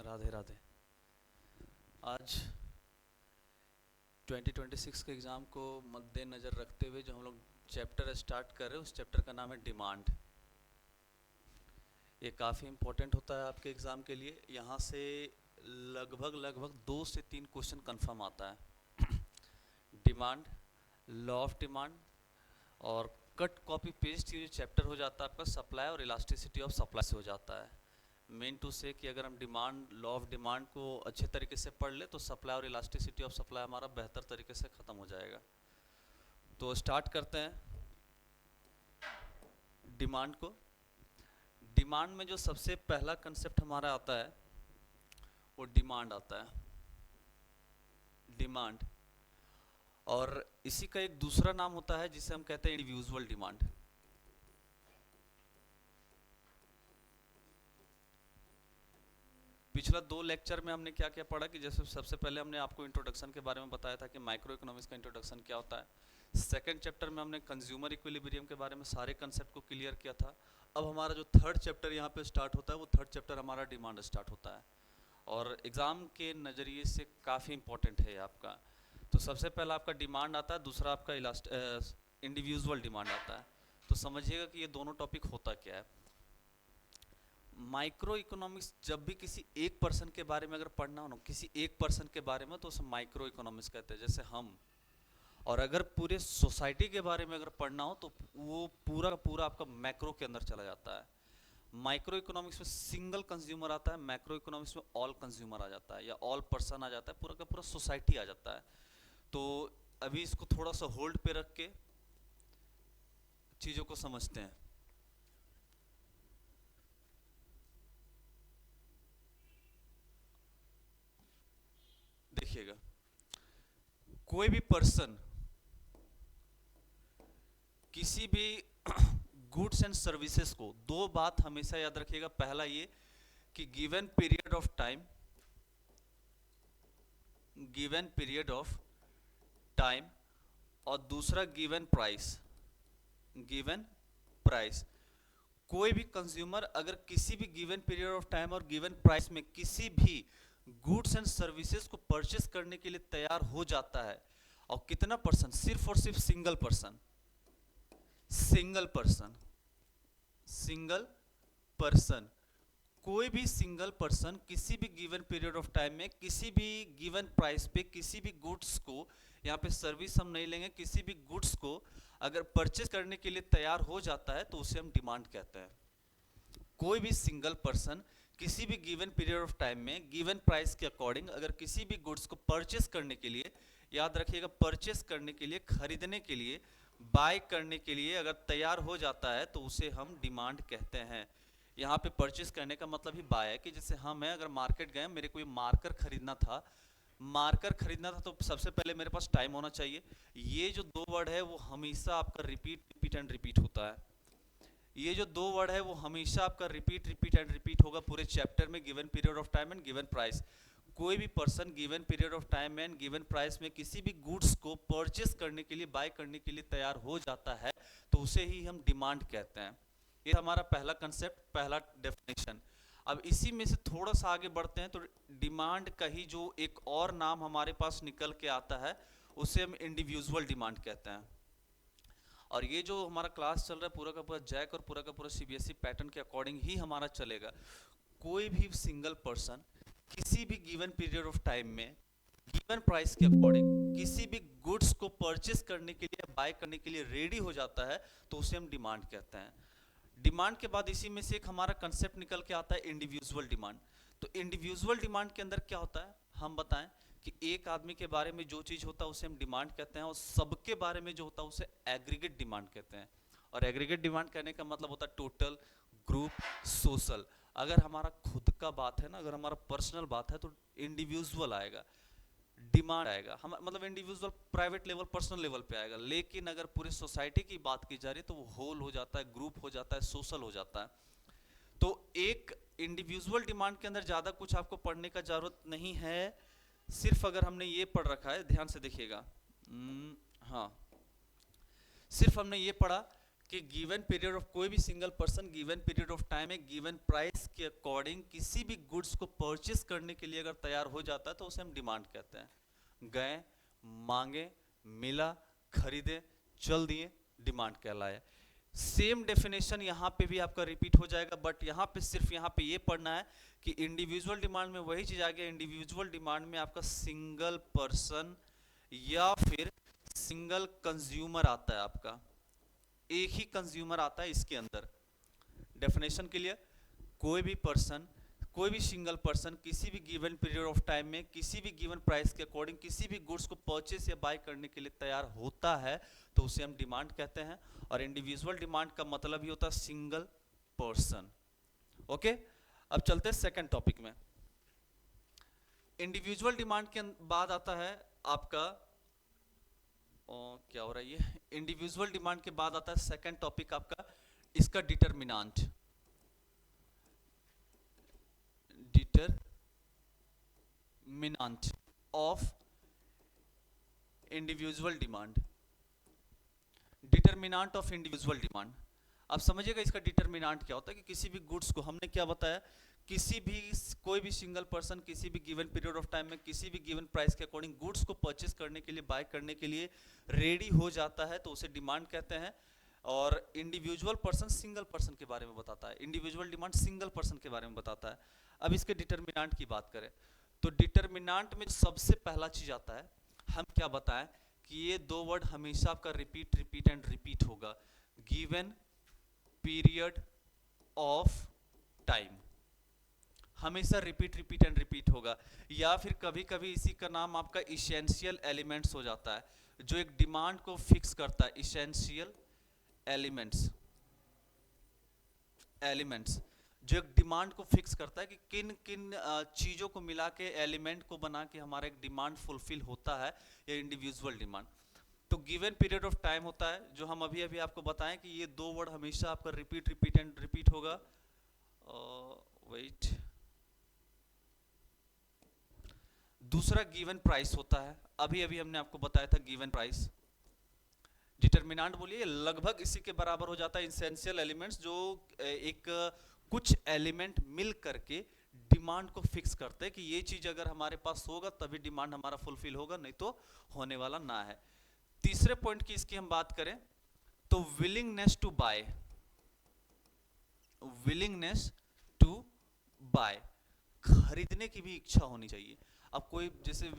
राधे राधे। आज 2026 के एग्ज़ाम को मद्देनज़र रखते हुए जो हम लोग चैप्टर स्टार्ट कर रहे हैं उस चैप्टर का नाम है डिमांड। ये काफ़ी इम्पोर्टेंट होता है आपके एग्ज़ाम के लिए। यहाँ से लगभग लगभग 2 से 3 क्वेश्चन कंफर्म आता है। डिमांड, लॉ ऑफ डिमांड और कट कॉपी पेस्ट, ये जो चैप्टर हो जाता है आपका सप्लाई और इलास्टिसिटी ऑफ सप्लाई से हो जाता है। मेन टू से कि अगर हम डिमांड, लॉ ऑफ डिमांड को अच्छे तरीके से पढ़ ले तो सप्लाई और इलास्टिसिटी ऑफ सप्लाई हमारा बेहतर तरीके से ख़त्म हो जाएगा। तो स्टार्ट करते हैं डिमांड को। डिमांड में जो सबसे पहला कंसेप्ट हमारा आता है वो डिमांड आता है, डिमांड। और इसी का एक दूसरा नाम होता है जिसे हम कहते हैं इंडिविजुअल डिमांड। पिछला 2 लेक्चर में हमने क्या क्या पढ़ा कि जैसे सबसे पहले हमने आपको इंट्रोडक्शन के बारे में बताया था कि माइक्रो इकोनॉमिक्स का इंट्रोडक्शन क्या होता है। सेकंड चैप्टर में हमने कंज्यूमर इक्विलिब्रियम के बारे में सारे कंसेप्ट को क्लियर किया था। अब हमारा जो थर्ड चैप्टर यहाँ पे स्टार्ट होता है वो थर्ड चैप्टर हमारा डिमांड स्टार्ट होता है और एग्ज़ाम के नज़रिए से काफ़ी इंपॉर्टेंट है आपका। तो सबसे पहला आपका डिमांड आता है, दूसरा आपका इंडिविजुअल डिमांड आता है। तो समझिएगा कि ये दोनों टॉपिक होता क्या है। माइक्रो इकोनॉमिक्स जब भी किसी एक पर्सन के बारे में अगर पढ़ना हो ना, किसी एक पर्सन के बारे में, तो उसे माइक्रो इकोनॉमिक्स कहते हैं, जैसे हम। और अगर पूरे सोसाइटी के बारे में अगर पढ़ना हो तो वो पूरा का पूरा आपका मैक्रो के अंदर चला जाता है। माइक्रो इकोनॉमिक्स में सिंगल कंज्यूमर आता है, मैक्रो इकोनॉमिक्स में ऑल कंज्यूमर आ जाता है या ऑल पर्सन आ जाता है, पूरा का पूरा सोसाइटी आ जाता है। तो अभी इसको थोड़ा सा होल्ड पे रख के चीज़ों को समझते हैं। देखिएगा, कोई भी पर्सन किसी भी गुड्स एंड सर्विसेज को, 2 बात हमेशा याद रखिएगा। पहला ये कि given period of time, given period of time, और दूसरा गिवन प्राइस, गिवन प्राइस। कोई भी कंज्यूमर अगर किसी भी गिवन पीरियड ऑफ टाइम और गिवन प्राइस में किसी भी गुड्स एंड सर्विसेज को परचेस करने के लिए तैयार हो जाता है, और कितना पर्सन, सिर्फ और सिर्फ single person, single person, single person, कोई भी सिंगल पर्सन किसी भी गिवन पीरियड ऑफ टाइम में किसी भी गिवन प्राइस पे किसी भी गुड्स को, यहाँ पे सर्विस हम नहीं लेंगे, किसी भी गुड्स को अगर परचेस करने के लिए तैयार हो जाता है तो उसे हम डिमांड कहते हैं। कोई भी सिंगल पर्सन किसी भी गिवन पीरियड ऑफ टाइम में गिवन प्राइस के अकॉर्डिंग अगर किसी भी गुड्स को परचेस करने के लिए, याद रखिएगा, परचेस करने के लिए, खरीदने के लिए, बाय करने के लिए अगर तैयार हो जाता है तो उसे हम डिमांड कहते हैं। यहाँ पे परचेस करने का मतलब ही बाय है कि जैसे मैं अगर मार्केट गए, मेरे को ये मार्कर खरीदना था, मार्कर खरीदना था, तो सबसे पहले मेरे पास टाइम होना चाहिए। ये जो 2 वर्ड है वो हमेशा आपका रिपीट रिपीट एंड रिपीट होता है। ये जो 2 वर्ड है वो हमेशा आपका रिपीट रिपीट एंड रिपीट होगा पूरे चैप्टर में, given period of time and given price. कोई भी person given period of time and given price में किसी भी गुड्स को परचेस करने के लिए, बाय करने के लिए तैयार हो जाता है तो उसे ही हम डिमांड कहते हैं। ये हमारा पहला कंसेप्ट, पहला डेफिनेशन। अब इसी में से थोड़ा सा आगे बढ़ते हैं तो डिमांड का ही जो एक और नाम हमारे पास निकल के आता है उसे हम इंडिविजुअल डिमांड कहते हैं। और ये जो हमारा क्लास चल रहा है पूरा का पूरा जैक और पूरा का पूरा सीबीएसई पैटर्न के अकॉर्डिंग ही हमारा चलेगा। कोई भी सिंगल पर्सन किसी भी गिवन पीरियड ऑफ टाइम में गिवन प्राइस के अकॉर्डिंग किसी भी गुड्स को परचेस करने के लिए, बाय करने के लिए रेडी हो जाता है तो उसे हम डिमांड कहते हैं। डिमांड के बाद इसी में से एक हमारा कंसेप्ट निकल के आता है इंडिविजुअल डिमांड। तो इंडिविजुअल डिमांड के अंदर क्या होता है, हम बताएं कि एक आदमी के बारे में जो चीज़ होता है उसे हम डिमांड कहते हैं, और सबके बारे में जो होता है उसे एग्रीगेट डिमांड कहते हैं। और एग्रीगेट डिमांड कहने का मतलब होता है टोटल, ग्रुप, सोशल। अगर हमारा खुद का बात है ना, अगर हमारा पर्सनल बात है तो इंडिविजुअल आएगा, डिमांड आएगा, हम मतलब individual private level, personal level पे आएगा। लेकिन अगर पूरी सोसाइटी की बात की जा रही है तो वो होल हो जाता है, ग्रुप हो जाता है, सोशल हो जाता है। तो एक इंडिविजुअल डिमांड के अंदर ज़्यादा कुछ आपको पढ़ने का जरूरत नहीं है, सिर्फ अगर हमने ये पढ़ रखा है, ध्यान से देखिएगा। हाँ, सिर्फ हमने ये पढ़ा कि गिवन पीरियड ऑफ कोई भी single person given period of time में गिवन प्राइस के अकॉर्डिंग किसी भी गुड्स को परचेस करने के लिए अगर तैयार हो जाता है तो उसे हम डिमांड कहते हैं। गए, मांगे, मिला, खरीदे, चल दिए, डिमांड कहलाया। सेम डेफिनेशन यहाँ पे भी आपका रिपीट हो जाएगा, बट यहाँ पे सिर्फ यहाँ पे ये पढ़ना है कि इंडिविजुअल डिमांड में वही चीज आ गया। इंडिविजुअल डिमांड में आपका सिंगल पर्सन या फिर सिंगल कंज्यूमर आता है, आपका एक ही कंज्यूमर आता है इसके अंदर। डेफिनेशन के लिए, कोई भी पर्सन, कोई भी सिंगल पर्सन किसी भी गिवन पीरियड ऑफ टाइम में किसी भी गिवन प्राइस के अकॉर्डिंग किसी भी गुड्स को परचेस या बाय करने के लिए तैयार होता है तो उसे हम डिमांड कहते हैं। और इंडिविजुअल डिमांड का मतलब ही होता है सिंगल पर्सन। ओके, अब चलते हैं सेकंड टॉपिक में। इंडिविजुअल डिमांड के बाद आता है आपका क्या हो रहा है ये, इंडिविजुअल डिमांड के बाद आता है सेकंड टॉपिक आपका इसका determinant. Determinant of individual demand. Determinant of individual demand, आप समझिएगा इसका डिटरमिनेंट क्या होता है कि किसी भी गुड्स को, हमने क्या बताया, किसी भी कोई भी सिंगल पर्सन किसी भी गिवन पीरियड ऑफ टाइम में किसी भी गिवन प्राइस के अकॉर्डिंग गुड्स को परचेस करने के लिए, बाय करने के लिए रेडी हो जाता है तो उसे डिमांड कहते हैं। और इंडिविजुअल पर्सन सिंगल पर्सन के बारे में बताता है, इंडिविजुअल डिमांड सिंगल पर्सन के बारे में बताता है। अब इसके डिटरमिनेंट की बात करें तो डिटरमिनेंट में सबसे पहला चीज आता है, हम क्या बताएं कि ये दो वर्ड हमेशा आपका रिपीट रिपीट एंड रिपीट होगा। गिवन पीरियड ऑफ टाइम हमेशा रिपीट रिपीट एंड रिपीट होगा। या फिर कभी कभी इसी का नाम आपका इसेंशियल एलिमेंट्स हो जाता है, जो एक डिमांड को फिक्स करता है। इसेंशियल एलिमेंट्स, एलिमेंट्स जो एक डिमांड को फिक्स करता है कि किन किन चीजों को मिला के, एलिमेंट को बना के हमारा एक डिमांड फुलफिल होता है, या इंडिविजुअल डिमांड। तो गिवन पीरियड ऑफ टाइम होता है, जो हम अभी अभी आपको बताएं कि ये दो वर्ड हमेशा आपका रिपीट रिपीट एंड रिपीट होगा। वेट, दूसरा गिवन प्राइस होता है, अभी अभी हमने आपको बताया था गिवन प्राइस। डिटरमिनेंट बोलिए लगभग इसी के बराबर हो जाता है। इसेंशियल एलिमेंट्स जो एक कुछ एलिमेंट मिल करके डिमांड को फिक्स करते हैं कि ये चीज अगर हमारे पास होगा तभी डिमांड हमारा फुलफिल होगा, नहीं तो होने वाला ना है। तीसरे पॉइंट की इसकी हम बात करें तो willingness to buy, willingness to buy, खरीदने की भी इच्छा होनी चाहिए। अब कोई जैसे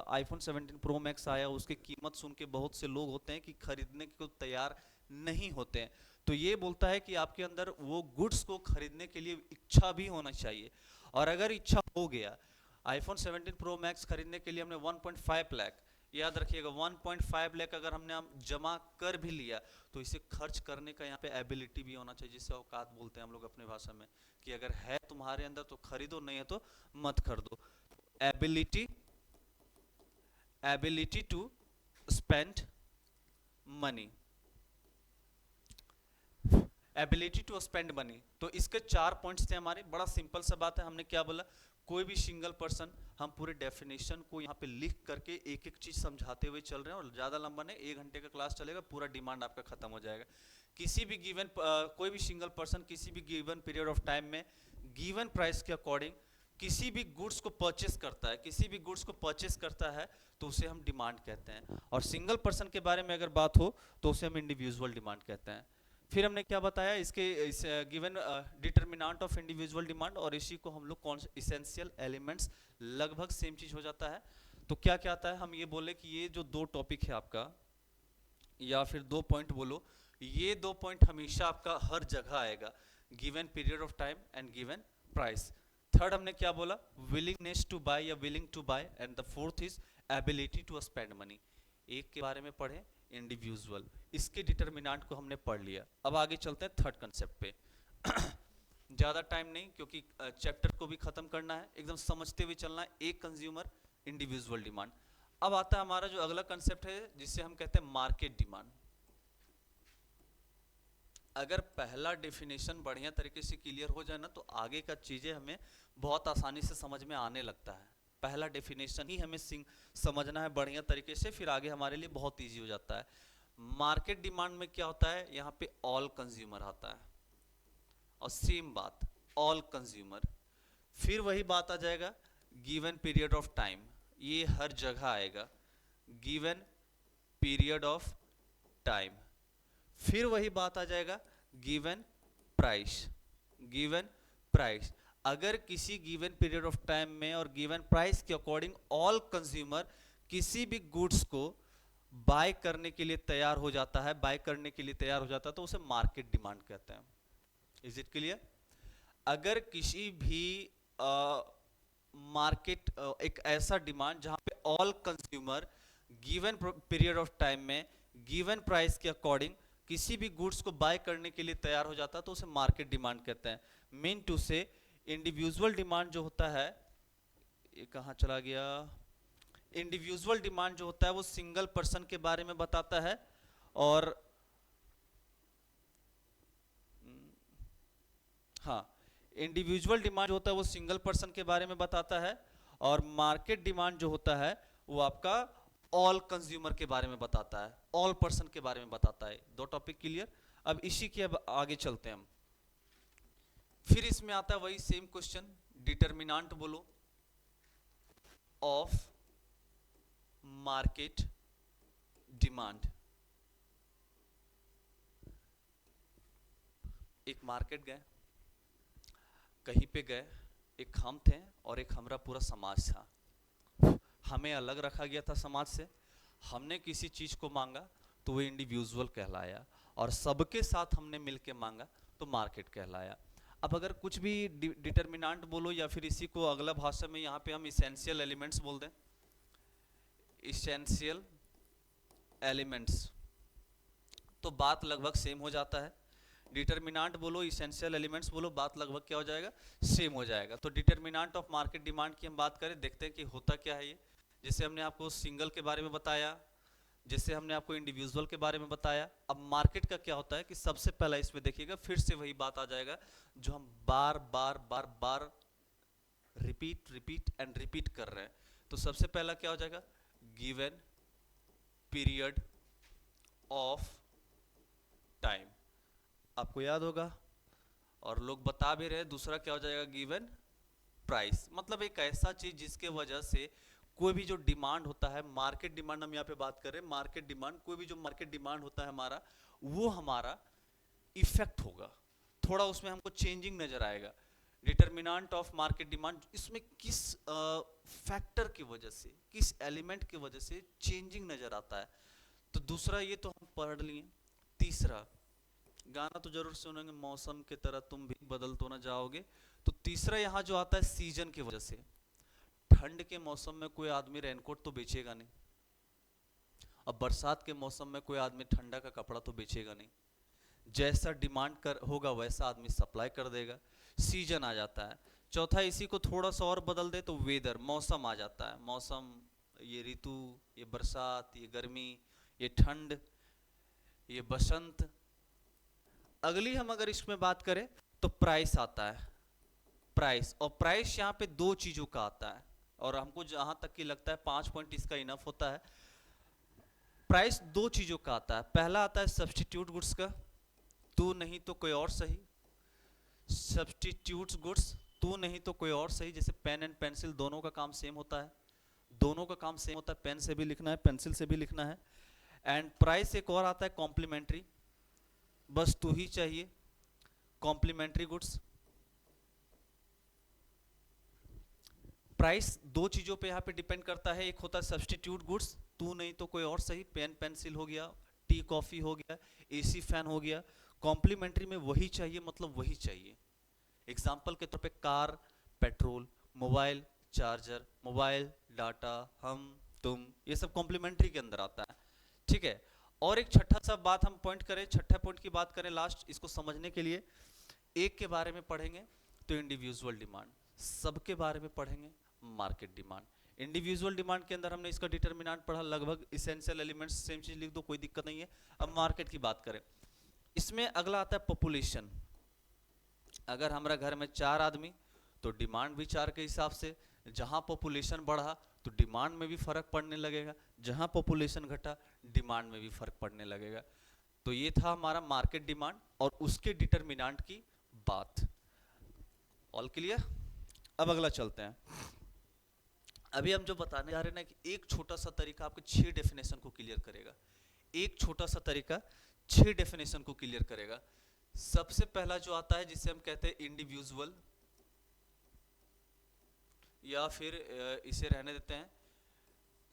आईफोन 17 प्रो मैक्स आया, उसकी कीमत सुन के बहुत से लोग होते हैं कि खरीदने को तैयार नहीं होते हैं, तो ये बोलता है कि आपके अंदर वो गुड्स को खरीदने के लिए इच्छा भी होना चाहिए। और अगर इच्छा हो गया, आईफोन 17 प्रो मैक्स खरीदने के लिए हमने 1.5 लाख, याद रखिएगा 1.5 लाख अगर हमने हम जमा कर भी लिया तो इसे खर्च करने का यहाँ पे एबिलिटी भी होना चाहिए, जिसे औकात बोलते हैं हम लोग अपने भाषा में, कि अगर है तुम्हारे अंदर तो खरीदो, नहीं है तो मत खरीदो। Ability, ability to spend money, ability to spend money. तो इसके 4 पॉइंट्स थे हमारे, बड़ा सिंपल सा बात है। हमने क्या बोला, कोई भी सिंगल पर्सन, हम पूरे डेफिनेशन को यहाँ पे लिख करके एक एक चीज समझाते हुए चल रहे हैं, और ज्यादा लंबा नहीं, 1 घंटे का क्लास चलेगा, पूरा डिमांड आपका खत्म हो जाएगा। किसी भी गिवन कोई भी सिंगल पर्सन किसी भी गिवन पीरियड ऑफ टाइम में गिवन प्राइस के अकॉर्डिंग किसी भी गुड्स को परचेस करता है, किसी भी गुड्स को परचेस करता है तो उसे हम डिमांड कहते हैं। और सिंगल पर्सन के बारे में अगर बात हो तो उसे हम इंडिविजुअल डिमांड कहते हैं। फिर हमने क्या बताया, इसके given determinant of individual demand, और इसी को हम लोग कौन से इसेंशियल एलिमेंट्स, लगभग सेम चीज हो जाता है। तो क्या क्या आता है, हम ये बोले कि ये जो 2 टॉपिक है आपका, या फिर 2 पॉइंट बोलो, ये 2 पॉइंट हमेशा आपका हर जगह आएगा, given period of time and given price. Third हमने क्या बोला, विलिंगनेस टू बाय या willing to buy, and the fourth is ability to spend money. एक के बारे में पढ़े, इंडिविजुअल, इसके डिटरमिनेंट को हमने पढ़ लिया। अब आगे चलते हैं थर्ड कंसेप्ट पे। ज्यादा टाइम नहीं, क्योंकि चैप्टर को भी खत्म करना है, एकदम समझते हुए चलना है। एक कंज्यूमर, इंडिविजुअल डिमांड। अब आता है हमारा जो अगला कंसेप्ट है, जिसे हम कहते हैं मार्केट डिमांड। अगर पहला डेफिनेशन बढ़िया तरीके से क्लियर हो जाए ना, तो आगे का चीजें हमें बहुत आसानी से समझ में आने लगता है। पहला डेफिनेशन ही हमें समझना है बढ़िया तरीके से, फिर आगे हमारे लिए बहुत इजी हो जाता है। मार्केट डिमांड में क्या होता है, यहाँ पे ऑल कंज्यूमर आता है, और सेम बात ऑल कंज्यूमर। फिर वही बात आ जाएगा गिवन पीरियड ऑफ टाइम, ये हर जगह आएगा गिवन पीरियड ऑफ टाइम। फिर वही बात आ जाएगा गिवन प्राइस, गिवन प्राइस। अगर किसी गिवन पीरियड ऑफ टाइम में और गिवन प्राइस के अकॉर्डिंग ऑल कंज्यूमर किसी भी गुड्स को बाय करने के लिए तैयार हो जाता है, बाय करने के लिए तैयार हो जाता है, तो उसे मार्केट डिमांड कहते हैं। Is it clear? अगर किसी भी मार्केट एक ऐसा डिमांड जहां पे all consumer given period of time में गिवन प्राइस के अकॉर्डिंग किसी भी गुड्स को बाय करने के लिए तैयार हो जाता है, तो उसे मार्केट डिमांड कहते हैं। मीन टू से इंडिविजुअल डिमांड जो होता है, ये कहां चला गया, इंडिविजुअल डिमांड जो होता है वो सिंगल पर्सन के बारे में बताता है, और हाँ, इंडिविजुअल डिमांड जो होता है वो सिंगल पर्सन के बारे में बताता है, और मार्केट डिमांड जो होता है वो आपका ऑल कंज्यूमर के बारे में बताता है, ऑल पर्सन के बारे में बताता है। दो टॉपिक क्लियर? अब इसी के अब आगे चलते हैं हम। फिर इसमें आता है वही सेम क्वेश्चन, डिटरमिनेंट बोलो ऑफ मार्केट डिमांड। एक मार्केट गए, कहीं पे गए, एक हम थे और एक हमारा पूरा समाज था। हमें अलग रखा गया था समाज से, हमने किसी चीज को मांगा तो वो इंडिविजुअल कहलाया, और सबके साथ हमने मिलके मांगा तो मार्केट कहलाया। अब अगर कुछ भी डिटरमिनेंट बोलो, या फिर इसी को अगला भाषा में यहाँ पे हम इसेंशियल एलिमेंट्स बोल दें, इसेंशियल एलिमेंट्स, तो बात लगभग सेम हो जाता है। डिटरमिनेंट बोलो, इसेंशियल एलिमेंट्स बोलो, बात लगभग क्या हो जाएगा, सेम हो जाएगा। तो डिटरमिनेंट ऑफ मार्केट डिमांड की हम बात करें, देखते हैं कि होता क्या है ये। जैसे हमने आपको सिंगल के बारे में बताया, जैसे हमने आपको इंडिविजुअल के बारे में बताया, अब मार्केट का क्या होता है कि सबसे पहला इसमें देखिएगा, फिर से वही बात आ जाएगा जो हम बार बार बार बार रिपीट रिपीट एंड रिपीट कर रहे हैं। तो सबसे पहला क्या हो जाएगा, गिवन पीरियड ऑफ टाइम, आपको याद होगा, और लोग बता भी रहे। दूसरा क्या हो जाएगा, गिवन प्राइस, मतलब एक ऐसा चीज जिसके वजह से कोई भी जो डिमांड होता है, मार्केट डिमांड हम यहाँ पे बात कर रहे हैं, मार्केट डिमांड, कोई भी जो मार्केट डिमांड होता है हमारा, वो हमारा इफेक्ट होगा, थोड़ा उसमें हमको चेंजिंग नजर आएगा। डिटरमिनेंट ऑफ मार्केट डिमांड, इसमें किस फैक्टर की वजह से, किस एलिमेंट की वजह से चेंजिंग नजर आता है। तो दूसरा ये तो हम पढ़ लिए। तीसरा, गाना तो जरूर सुनेंगे, मौसम की तरह तुम भी बदल तो ना जाओगे। तो तीसरा यहाँ जो आता है सीजन की वजह से, ठंड के मौसम में कोई आदमी रेनकोट तो बेचेगा नहीं, अब बरसात के मौसम में कोई आदमी ठंडा का कपड़ा तो बेचेगा नहीं। जैसा डिमांड कर होगा वैसा आदमी सप्लाई कर देगा, सीजन आ जाता है। चौथा, इसी को थोड़ा सा और बदल दे तो वेदर, मौसम आ जाता है, मौसम, ये ऋतु, ये बरसात, ये गर्मी, ये ठंड, ये बसंत। अगली हम अगर इसमें बात करें तो प्राइस आता है, प्राइस, और प्राइस यहाँ पे दो चीजों का आता है, और हमको जहां तक कि लगता है 5 पॉइंट इसका इनफ होता है। प्राइस दो चीजों का आता है, पहला आता है सब्स्टिट्यूट गुड्स का, तू नहीं तो कोई और सही, सब्स्टिट्यूट गुड्स, तू नहीं तो कोई और सही। जैसे पेन एंड पेंसिल, दोनों का काम सेम होता है, दोनों का काम सेम होता है, पेन से भी लिखना है, पेंसिल से भी लिखना है। एंड प्राइस एक और आता है कॉम्प्लीमेंट्री, बस तू ही चाहिए, कॉम्प्लीमेंट्री गुड्स। प्राइस दो चीजों पे यहाँ पे डिपेंड करता है, एक होता है सब्स्टिट्यूट गुड्स, तू नहीं तो कोई और सही, पेन पेंसिल हो गया, टी कॉफी हो गया, एसी फैन हो गया। कॉम्प्लीमेंट्री में वही चाहिए, मतलब वही चाहिए। एग्जाम्पल के तौर पे car, petrol, mobile charger, mobile data, हम तुम, ये सब कॉम्प्लीमेंट्री के अंदर आता है, ठीक है। और एक छठा सा बात हम पॉइंट करें, छठा पॉइंट की बात करें लास्ट, इसको समझने के लिए एक के बारे में पढ़ेंगे तो इंडिविजुअल डिमांड, सबके बारे में पढ़ेंगे मार्केट डिमांड। इंडिविजुअल डिमांड के अंदर हमने इसका डिटरमिनेंट पढ़ा, लगभग इसेंशियल एलिमेंट्स, सेम चीज लिख दो, कोई दिक्कत नहीं है। अब मार्केट की बात करें, इसमें अगला आता है पॉपुलेशन। अगर हमारा घर में 4 आदमी तो डिमांड भी 4 के हिसाब से, जहां पॉपुलेशन बढ़ा तो डिमांड में भी फर्क पड़ने लगेगा, जहां पॉपुलेशन घटा डिमांड में भी फर्क पड़ने लगेगा। तो ये था हमारा मार्केट डिमांड और उसके डिटरमिनेंट की बात। All clear? अब अगला चलते हैं। अभी हम जो बताने जा रहे हैं ना कि एक छोटा सा तरीका आपके 6 डेफिनेशन को क्लियर करेगा। एक छोटा सा तरीका 6 डेफिनेशन को क्लियर करेगा। सबसे पहला जो आता है जिसे हम कहते हैं इंडिविजुअल, या फिर इसे रहने देते हैं।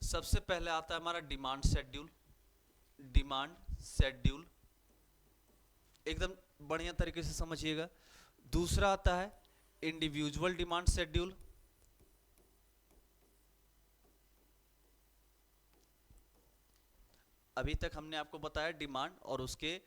सबसे पहले आता है हमारा डिमांड शेड्यूल। डिमांड शेड्यूल एकदम बढ़िया तरीके से समझिएगा। दूसरा आता है इंडिविजुअल डिमांड शेड्यूल। अभी तक हमने आपको बताया डिमांड और उसके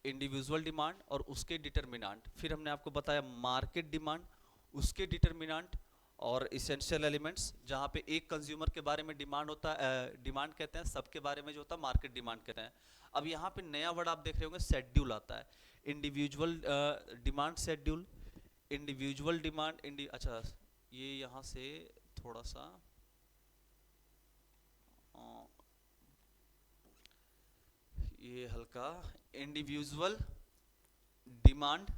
इंडिविजुअल डिमांड और उसके डिटरमिनेंट, फिर हमने आपको बताया मार्केट डिमांड, उसके डिटरमिनेंट और इसेंशियल एलिमेंट्स, जहां पे एक कंज्यूमर के बारे में डिमांड होता है, डिमांड कहते हैं, सबके बारे में जो होता है मार्केट डिमांड कहते हैं। अब यहाँ पे नया वर्ड आप देख रहे होंगे शेड्यूल आता है, individual demand schedule, individual demand अच्छा ये यहाँ से थोड़ा सा ये हल्का, इंडिविजुअल डिमांड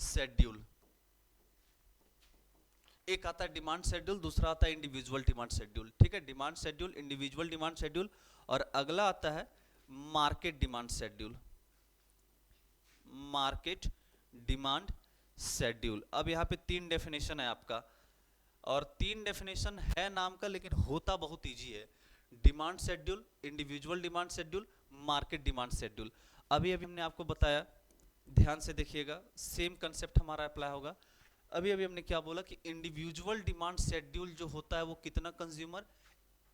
शेड्यूल, एक आता है डिमांड शेड्यूल, दूसरा आता है इंडिविजुअल डिमांड शेड्यूल। ठीक है, demand schedule, individual demand schedule, और अगला आता है market demand schedule. Market demand schedule. अब यहाँ पे 3 डेफिनेशन है आपका, और 3 डेफिनेशन है नाम का लेकिन होता बहुत इजी है। Demand schedule, individual demand schedule, market demand schedule. अभी हमने आपको बताया, ध्यान से देखिएगा, सेम कंसेप्ट हमारा अप्लाई होगा। अभी हमने क्या बोला कि इंडिविजुअल डिमांड शेड्यूल जो होता है वो कितना कंज्यूमर,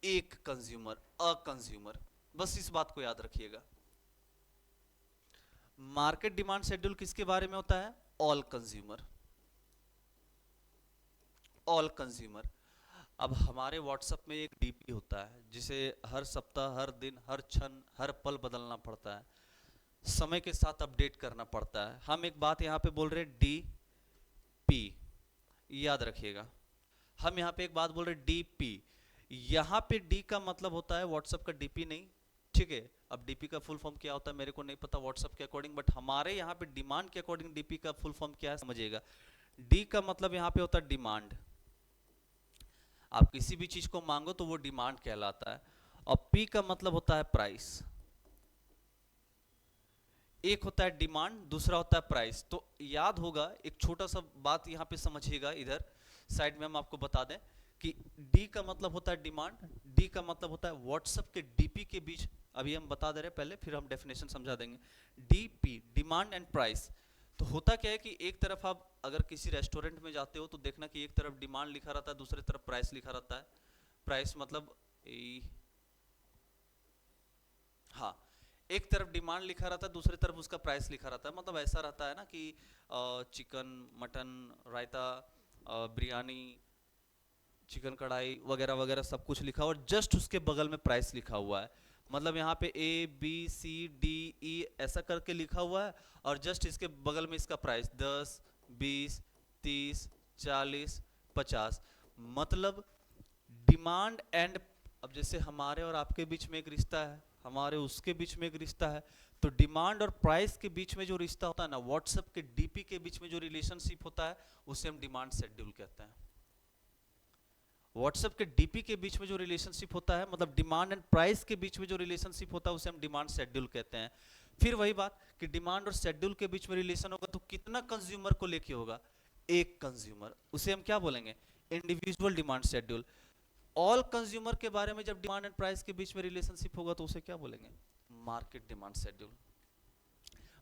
एक कंज्यूमर, अ कंज्यूमर, बस इस बात को याद रखिएगा। मार्केट डिमांड शेड्यूल किसके बारे में होता है, ऑल कंज्यूमर, ऑल कंज्यूमर। अब हमारे व्हाट्सएप में एक डीपी होता है जिसे हर सप्ताह, हर दिन, हर क्षण, हर पल बदलना पड़ता है, समय के साथ अपडेट करना पड़ता है। हम एक बात यहाँ पे बोल रहे हैं डीपी, याद रखिएगा। हम यहाँ पे एक बात बोल रहे हैं डीपी, यहाँ पे डी का मतलब होता है व्हाट्सएप का डीपी नहीं, ठीक है। अब डीपी का फुल फॉर्म क्या होता है मेरे को नहीं पता व्हाट्सएप के अकॉर्डिंग, बट हमारे यहाँ पे डिमांड के अकॉर्डिंग डीपी का फुल फॉर्म क्या है समझिएगा। डी का मतलब यहाँ पे होता है डिमांड, आप किसी भी चीज को मांगो तो वो डिमांड कहलाता है। और पी का मतलब होता है प्राइस। एक होता है डिमांड, दूसरा होता है प्राइस। तो याद होगा, एक छोटा सा बात यहाँ पे समझिएगा, इधर साइड में हम आपको बता दें कि डी का मतलब होता है डिमांड, डी का मतलब होता है व्हाट्सएप के डीपी के बीच, अभी हम बता दे रहे पहले फिर हम डेफिनेशन समझा देंगे। DP, demand and price. तो होता क्या है कि एक तरफ आप अगर किसी रेस्टोरेंट में जाते हो तो देखना कि एक तरफ डिमांड लिखा रहता है, दूसरी तरफ प्राइस लिखा रहता है। प्राइस मतलब हाँ, एक तरफ डिमांड लिखा रहता है, दूसरी तरफ उसका प्राइस लिखा रहता है। मतलब ऐसा रहता है ना कि चिकन, मटन, रायता, बिरयानी, चिकन कढ़ाई वगैरह वगैरह सब कुछ लिखा हुआ और जस्ट उसके बगल में प्राइस लिखा हुआ है। मतलब यहाँ पे A B C D E ऐसा करके लिखा हुआ है और जस्ट इसके बगल में इसका प्राइस 10, 20, 30, 40, 50। मतलब डिमांड एंड, अब जैसे हमारे और आपके बीच में एक रिश्ता है, हमारे उसके बीच में एक रिश्ता है, तो डिमांड और प्राइस के बीच में जो रिश्ता होता है ना, व्हाट्सएप के डीपी के बीच में जो रिलेशनशिप होता है उसे हम डिमांड शेड्यूल कहते हैं। व्हाट्सएप के डीपी के बीच में जो रिलेशनशिप होता है, मतलब डिमांड एंड प्राइस के बीच में जो रिलेशनशिप होता है उसे हम डिमांड शेड्यूल कहते हैं। फिर वही बात कि डिमांड और शेड्यूल के बीच में रिलेशन होगा तो कितना कंज्यूमर को लेके होगा, एक कंज्यूमर, उसे हम क्या बोलेंगे, individual demand schedule. All consumer के बारे में जब डिमांड एंड प्राइस के बीच में रिलेशनशिप होगा तो उसे क्या बोलेंगे, मार्केट डिमांड शेड्यूल।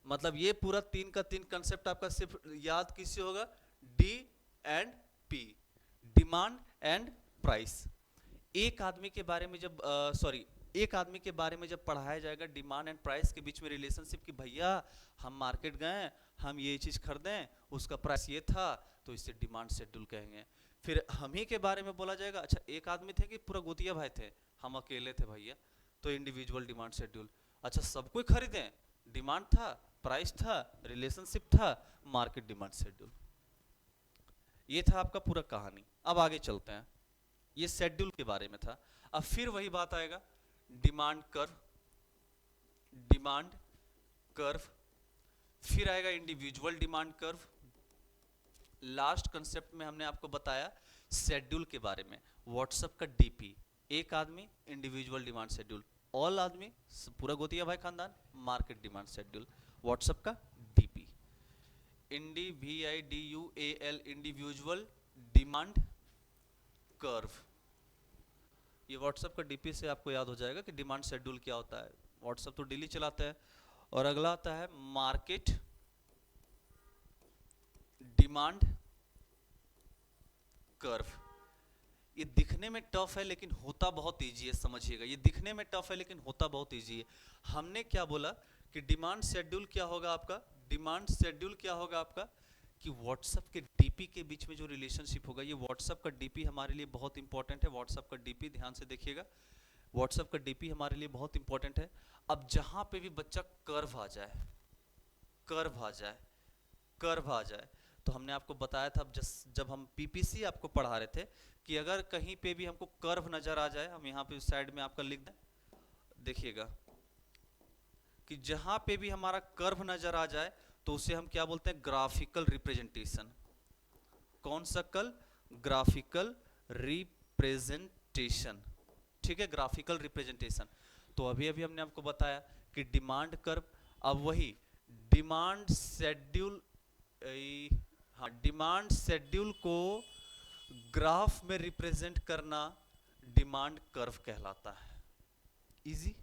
मतलब ये पूरा 3 का 3 कंसेप्ट आपका सिर्फ याद किससे होगा, D and P, demand and price. एक आदमी के बारे में जब एक आदमी के बारे में जब पढ़ाया जाएगा डिमांड एंड प्राइस के बीच में रिलेशनशिप कि भैया हम मार्केट गए, हम ये चीज खरीदें, उसका प्राइस ये था, तो इसे डिमांड शेड्यूल कहेंगे। फिर हम ही के बारे में बोला जाएगा, अच्छा एक आदमी थे कि पूरा गोतिया भाई थे, हम अकेले थे भैया, तो इंडिविजुअल डिमांड शेड्यूल। अच्छा सब कोई खरीदें, डिमांड था, प्राइस था, रिलेशनशिप था, मार्केट डिमांड शेड्यूल। ये था आपका पूरा कहानी। अब आगे चलते हैं, ये शेड्यूल के बारे में था। अब फिर वही बात आएगा, डिमांड कर्व, डिमांड कर्व, फिर आएगा individual demand curve. Last concept में हमने आपको बताया शेड्यूल के बारे में, व्हाट्सएप का डीपी, एक आदमी इंडिविजुअल डिमांड शेड्यूल, ऑल आदमी पूरा गोतिया भाई खानदान मार्केट डिमांड शेड्यूल, व्हाट्सएप का DP, INDVIDUAL individual demand curve. ये व्हाट्सएप का डीपी से आपको याद हो जाएगा कि डिमांड शेड्यूल क्या होता है। व्हाट्सएप तो डेली चलाते हैं। और अगला आता है मार्केट डिमांड कर्व। ये दिखने में टफ है लेकिन होता बहुत इजी है, समझिएगा। ये दिखने में टफ है लेकिन होता बहुत इजी है। हमने क्या बोला कि डिमांड शेड्यूल क्या होगा आपका, डिमांड शेड्यूल क्या होगा आपका, कि व्हाट्सएप के डीपी के बीच में जो रिलेशनशिप होगा, ये व्हाट्सएप का डीपी हमारे लिए बहुत इंपॉर्टेंट है। व्हाट्सएप का डीपी ध्यान से देखिएगा, व्हाट्सएप का डीपी हमारे लिए बहुत इंपॉर्टेंट है। अब जहां पे भी बच्चा कर्व आ जाए, कर्व आ जाए, कर्व आ जाए, तो हमने आपको बताया था जब हम पीपीसी आपको पढ़ा रहे थे कि अगर कहीं पे भी हमको कर्व नजर आ जाए, हम यहाँ पे साइड में आपका लिख दें, देखिएगा कि जहां पे भी हमारा कर्व नजर आ जाए तो उसे हम क्या बोलते हैं, ग्राफिकल रिप्रेजेंटेशन। कौन सा कल, ग्राफिकल रिप्रेजेंटेशन, ठीक है, ग्राफिकल रिप्रेजेंटेशन। तो अभी अभी हमने आपको बताया कि डिमांड कर्व, अब वही डिमांड शेड्यूल, हाँ, डिमांड शेड्यूल को ग्राफ में रिप्रेजेंट करना डिमांड कर्व कहलाता है। इजी।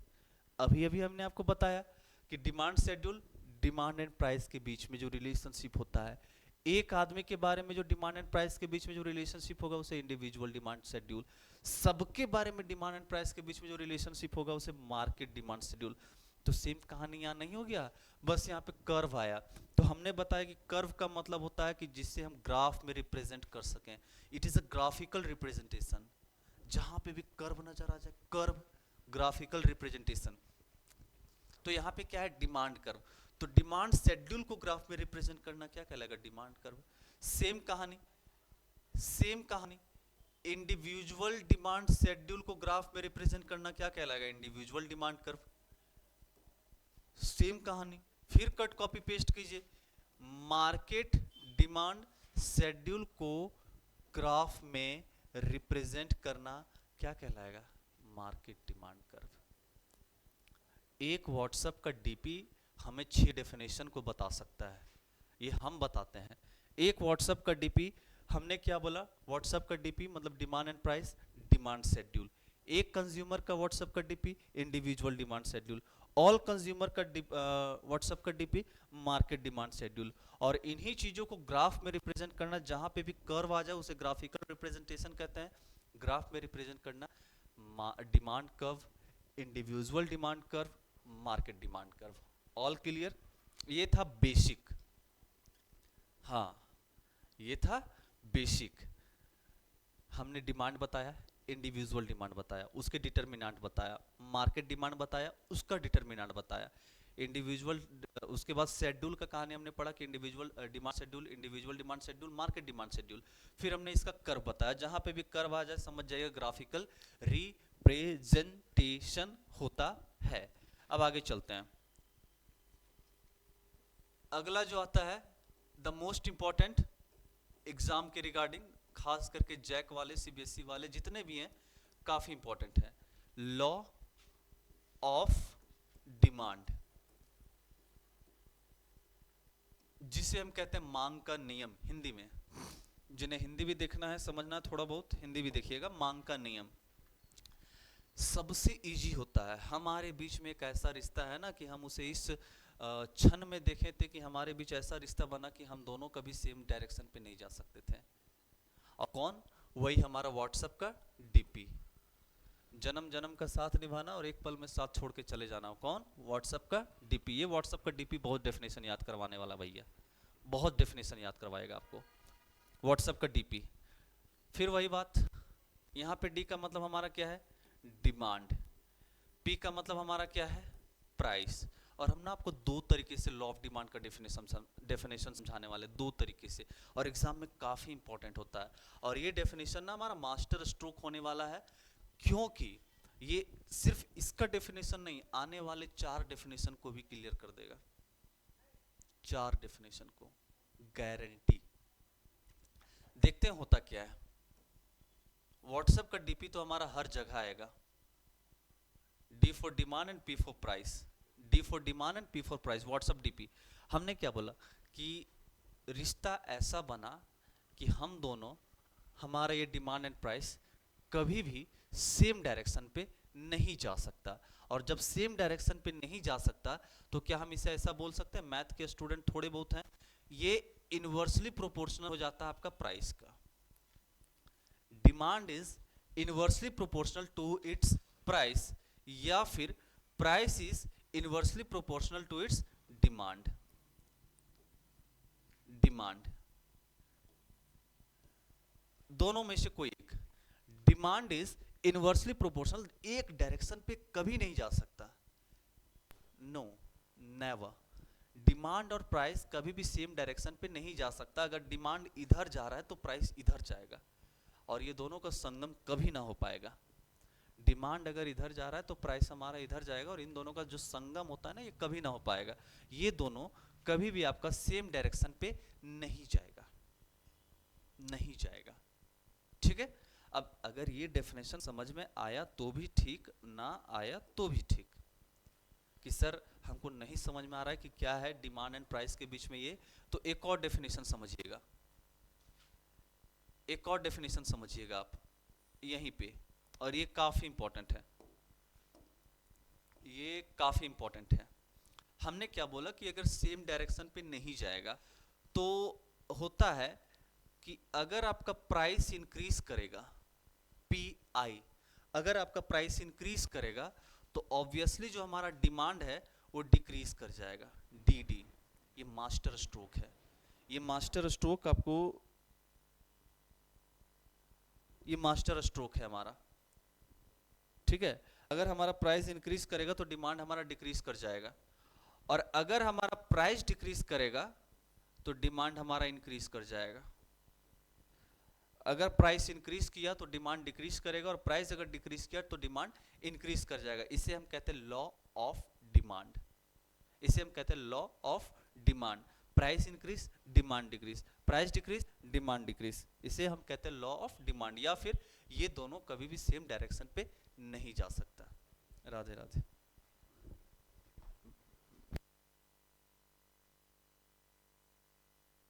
अभी अभी हमने आपको बताया कि demand schedule, demand and price के बीच में जो रिलेशनशिप होता है, एक आदमी के बारे में जो डिमांड एंड प्राइस के बीच में जो रिलेशनशिप होगा उसे इंडिविजुअल डिमांड शेड्यूल, सबके बारे में डिमांड एंड प्राइस के बीच में जो रिलेशनशिप होगा उसे मार्केट डिमांड शेड्यूल। तो सेम कहानी यहाँ नहीं हो गया, बस यहाँ पे कर्व आया। तो हमने बताया कि कर्व का मतलब होता है कि जिससे हम ग्राफ में रिप्रेजेंट कर सकें। It is a graphical representation. जहां पे भी कर्व नजर आ जाए, कर्व, ग्राफिकल रिप्रेजेंटेशन। तो यहाँ पे क्या है, डिमांड कर्व। तो डिमांड शेड्यूल को ग्राफ में रिप्रेजेंट करना क्या कहलाएगा, डिमांड कर्व। सेम कहानी, सेम कहानी, इंडिविजुअल डिमांड शेड्यूल को ग्राफ में रिप्रेजेंट करना क्या कहलाएगा, इंडिविजुअल डिमांड कर्व। सेम कहानी, फिर कट कॉपी पेस्ट कीजिए, मार्केट डिमांड शेड्यूल को ग्राफ में रिप्रेजेंट करना क्या कहलाएगा, मार्केट डिमांड कर्व। एक व्हाट्सएप का डीपी हमें 6 डेफिनेशन को बता सकता है, ये हम बताते हैं। एक व्हाट्सएप का डीपी, हमने क्या बोला, व्हाट्सएप का डीपी मतलब demand and price, demand schedule. एक कंज्यूमर का व्हाट्सएप का DP, individual demand schedule. All consumer का व्हाट्सएप का डीपी, मार्केट डिमांड शेड्यूल। और इन्हीं चीजों को ग्राफ में रिप्रेजेंट करना, जहां पे भी कर्व आ जाए उसे ग्राफिकल रिप्रेजेंटेशन कहते हैं। ग्राफ में रिप्रेजेंट करना demand curve, individual demand curve, market demand curve. All clear. ये था बेसिक, हाँ ये था बेसिक। हमने डिमांड बताया, इंडिविजुअल डिमांड बताया, उसके डिटरमिनेंट बताया, मार्केट डिमांड बताया, उसका डिटरमिनेंट बताया, इंडिविजुअल, उसके बाद शेड्यूल का कहानी हमने पढ़ा कि individual demand schedule, individual demand schedule, market demand schedule. फिर हमने इसका कर्व बताया, जहां पे भी कर्व आ जाए समझ जाइएगा ग्राफिकल रिप्रेजेंटेशन होता है। अब आगे चलते हैं, अगला जो आता है द मोस्ट इंपॉर्टेंट एग्जाम के रिगार्डिंग, खास करके जैक वाले, सीबीएसई वाले जितने भी हैं, काफी इंपॉर्टेंट है, लॉ ऑफ डिमांड, जिसे हम कहते हैं मांग का नियम हिंदी में। जिन्हें हिंदी भी देखना है, समझना थोड़ा बहुत, हिंदी भी देखिएगा। मांग का नियम सबसे इजी होता है। हमारे बीच में एक ऐसा रिश्ता है ना कि हम उसे इस क्षण में देखे थे कि हमारे बीच ऐसा रिश्ता बना कि हम दोनों कभी सेम डायरेक्शन पे नहीं जा सकते थे। और कौन, वही हमारा व्हाट्सएप का डीपी। जन्म जन्म का साथ निभाना और एक पल में साथ छोड़ के चले जाना, कौन, व्हाट्सएप का डीपी। ये व्हाट्सएप का डीपी बहुत डेफिनेशन याद करवाने वाला भैया, बहुत डेफिनेशन याद करवाएगा आपको व्हाट्सएप का डीपी। फिर वही बात, यहाँ पे डी का मतलब हमारा क्या है, डिमांड। पी का मतलब हमारा क्या है, प्राइस। और हम ना आपको दो तरीके से लॉ ऑफ डिमांड का डेफिनेशन समझाने वाले, दो तरीके से, और एग्जाम में काफ़ी इंपॉर्टेंट होता है। और ये डेफिनेशन ना हमारा मास्टर स्ट्रोक होने वाला है, क्योंकि ये सिर्फ इसका डेफिनेशन नहीं, आने वाले 4 डेफिनेशन को भी क्लियर कर देगा, 4 डेफिनेशन को, गारंटी। देखते हैं होता क्या है। व्हाट्सएप का डीपी तो हमारा हर जगह आएगा, D for demand and P for price, D for demand and P for price, WhatsApp DP. हमने क्या बोला कि रिश्ता ऐसा बना कि हम दोनों, हमारा ये डिमांड एंड प्राइस कभी भी सेम डायरेक्शन पे नहीं जा सकता, और जब सेम डायरेक्शन पे नहीं जा सकता तो क्या हम इसे ऐसा बोल सकते हैं, मैथ के स्टूडेंट थोड़े बहुत हैं, ये इनवर्सली प्रोपोर्शनल हो जाता है आपका प्राइस का। Demand is inversely proportional to its price, या फिर price is inversely proportional to its demand. Demand, दोनों में से कोई एक। डिमांड इज इनवर्सली प्रोपोर्शनल, एक डायरेक्शन पे कभी नहीं जा सकता, नो नेवर। डिमांड और प्राइस कभी भी सेम डायरेक्शन पे नहीं जा सकता, अगर डिमांड इधर जा रहा है तो प्राइस इधर जाएगा, और ये दोनों का संगम कभी ना हो पाएगा। डिमांड अगर इधर जा रहा है तो प्राइस हमारा इधर जाएगा, और इन दोनों का जो संगम होता है ना, ये कभी ना हो पाएगा। ये दोनों कभी भी आपका सेम डायरेक्शन पे नहीं जाएगा, नहीं जाएगा। ठीक है। अब अगर ये डेफिनेशन समझ में आया तो भी ठीक, ना आया तो भी ठीक, कि सर हमको नहीं समझ में आ रहा है कि क्या है डिमांड एंड प्राइस के बीच में ये, तो एक और डेफिनेशन समझिएगा, एक और डेफिनेशन समझिएगा आप यहीं पे, और ये काफी इंपॉर्टेंट है, ये काफी इंपॉर्टेंट है। हमने क्या बोला कि अगर सेम डायरेक्शन पे नहीं जाएगा तो होता है कि अगर आपका प्राइस इंक्रीज करेगा, पी, अगर आपका प्राइस इंक्रीज करेगा तो ऑब्वियसली जो हमारा डिमांड है वो डिक्रीज कर जाएगा, डी। ये मास्टर स्ट्रोक है, ये मास्टर स्ट्रोक आपको, ये मास्टर स्ट्रोक है हमारा। ठीक है। अगर हमारा प्राइस इंक्रीज करेगा तो डिमांड हमारा डिक्रीज कर जाएगा, और अगर हमारा प्राइस डिक्रीज करेगा तो डिमांड हमारा इंक्रीज कर जाएगा। अगर प्राइस इंक्रीज किया तो डिमांड डिक्रीज करेगा, और प्राइस अगर डिक्रीज किया तो डिमांड इंक्रीज कर जाएगा। इसे हम कहते हैं लॉ ऑफ डिमांड, इसे हम कहते हैं law of demand. Price increase, demand decrease, price decrease, demand decrease, इसे हम कहते हैं लॉ ऑफ डिमांड, या फिर ये दोनों कभी भी सेम डायरेक्शन पे नहीं जा सकता। राधे राधे।